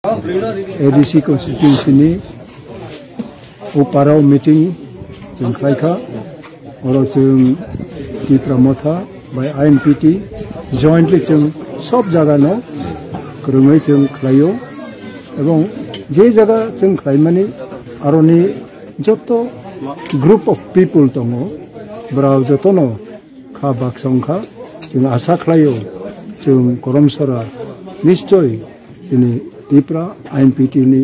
ADC constituency uparaw meeting jeng khlaika oro jeng Tipra Motha by INPT jointly jeng sob jaga no krungai jeng khlaio ebong je jaga jeng khlaimani aroni joto group of people tongo brau joto no kha bak songkha jeng asa khlaio jeng koromsora nischoi jeni Tipra INPT ni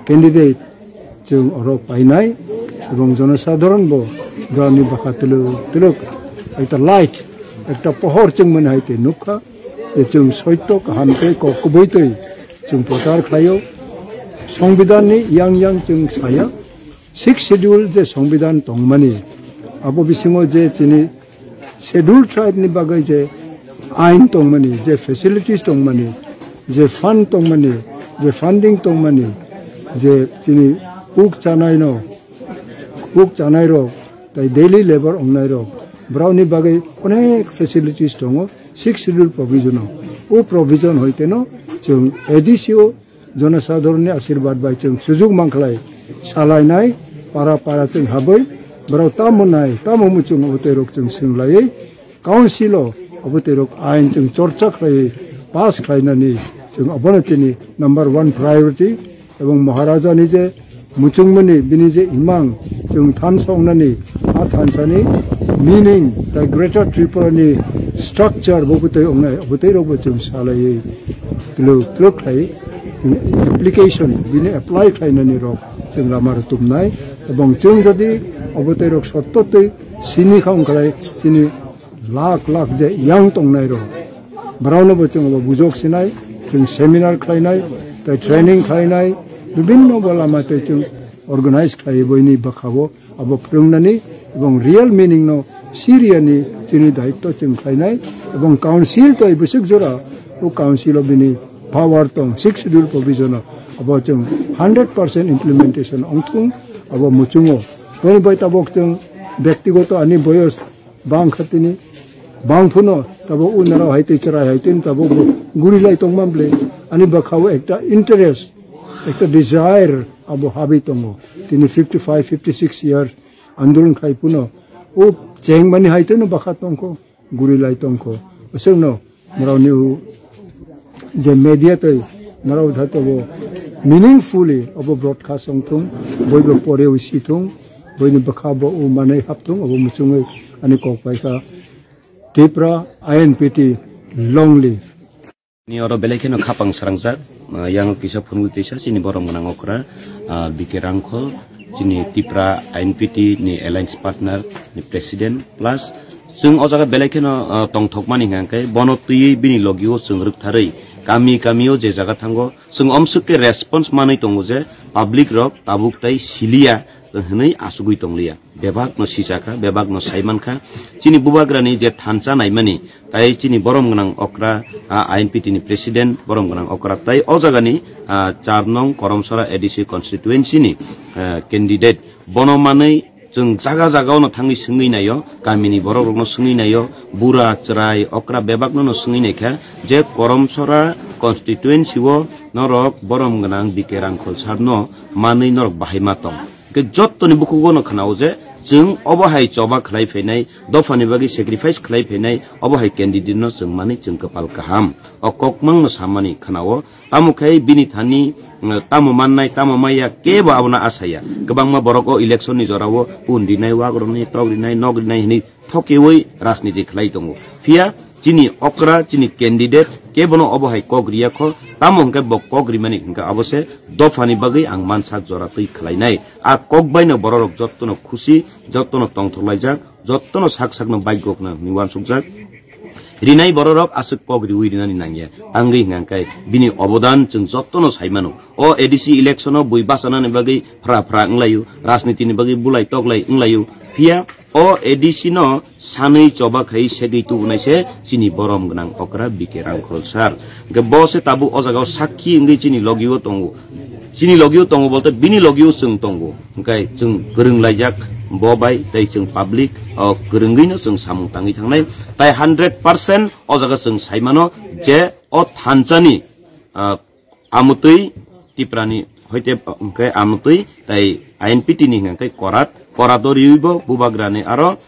candidate jeng oro painai ebong jonosadharon bo brani bakha tuluk ekta light ekta pohor jeng manhaite nukha jeng soito kahamte ko kuboitoi jeng prochar khlaio সংবিধান ni yang jeng saya 6 schedule je সংবিধান tongmani abo bisingo je chini schedule tribe ni bagai je ain tongmani je facilities tongmani je fund tongmani je funding tongmani je chini uk chanai ro tai daily labor ongnai ro browni bagai onek facilities tongo 6 schedule provision o provision hoiteno jeng ADCO jonosadharoni ashirwad bai jeng sujug mangklai salainai para jeng habai brau tamonai tamomuchung oterok jeng singlai council oterok ain jeng chorcha khlai pass khlainani jeng abonatini number 1 priority ebong maharaja ni je muchungmani bini je imang jeng thansongnani a thansani meaning the greater Tripura ni structure bobutoi ongnai obutoi robo jeng salai kluk khlai application bini apply khlainani ro jeng lamar tumnai ebong jeng jodi obutoi rok sottotoi sini khong khlai sini lakh je yang tongnai ro brauno bo jeng bujok sinai jeng seminar khlainai tai training khlainai bibinno bolama tai jeng organize khlai boini bakhabo abo prungnani ebong real meaning no Syriani chini daitto jeng khlainai ebong council toi busuk jora o council bini power tong 6 schedule provision abo jeng 100% implementation ongthung abo muchungo toi bai tabok jeng ব্যক্তিগত ani boyos bang khatini bang phuno tabo unara haite chara haitin tabo gurilai tongmamble ani bakhaw ekta interest ekta desire abo habi tongo tini 55 56 years andolon khai puno o chengmani haite no bakha tongko gurilai tongko asengno marau je media tai marau thatobo meaningfully abo broadcast ongthung boibo pore usitung boini bakhabo o manai haptung abo muchungai ani kokpaika Tipra INPT long live ni oro belekeno khapang sarangjak yang kisa phungu tisa chini borom gonang okra bikerangkho chini Tipra INPT ni alliance partner ni president plus sung ojaga belekeno tongthokmani hangkai bono tui bini logio sung rukthari kami je jaga thango sung omsukke response manai tongo je public rok tabuk tai silia hनै asugui tonglia bebak no sisaka bebak no saimankha chini bubagrani je thancha naimani tai chini borom gonang okra INPT ni president borom gonang okra tai o jagani 4 nong koromsora ADC constituency ni candidate bono manai jeng jaga no thangi sungui nayo kamini borok no sungui nayo bura chrai okra bebak no sungui naikha je koromsora constituency wo norok borom gonang bikerang kholsarno manai norok bahaima tong ke jottoni bukugono khanao je jeng obahai choba khlai pheinai dofani bagi sacrifice khlai pheinai obahai candidate no jeng mani jeng kapal kaham o kokmang no samani khanao amukhai bini thani tamo mannai tamo maya keba abna asaya gobangma borok o election ni jorawo undinai wagroni togrinai nogrinai hini thokewoi rajniti khlai tongo phia chini okra chini candidate kebono obahai kogriya kho tamongke bok kogri mani hingka abose dofani bagai ang mansak jora tui khlainai a kokbaino borok jottono khushi jottono tongthlaijak jottono sakno baigokna niwan sukjak rinai borok asuk kogri uirinani nangya angai hingkai bini obodan jeng jottono saimano o ADC election o bui basana ni bagai fra nglayu rajniti ni bagai bulai toklai nglayu phia o ADC no sanai choba khai segei tu unaise chini borom gonang okra bikerang kholsar ge bose tabu o jaga sakhi ngi chini logio tongo bolte bini logio sung tongo ngkai jeng gereng laijak bobai tai jeng public o gerengino jeng samung tangi thangnai tai 100% o jaga jeng saimano je o thanchani amutui tiprani hoite ke amutui tai INPT ni ngkai korator yuibo bubagrani aro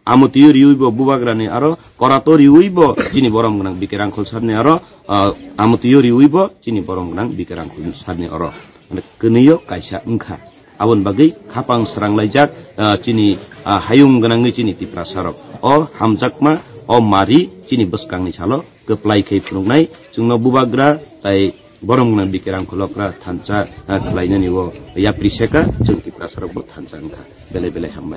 amutiyo riuibo bubagrani aro korator riuibo chini borom gnang bikirangkhol sarni aro amutiyo riuibo chini borom gnang bikirangkhol sarni aro keniyo kaisa engkha abon bagai khapang serang laijak chini hayung gnang chini tipra sarok o hamjakma o mari chini beskang ni salo keplai khai phunungnai chungno bubagra tai borom gnang bikirangkholokra thancha khlaina niwo yapri seka chung tipra sarok bo thancha engkha bele hambai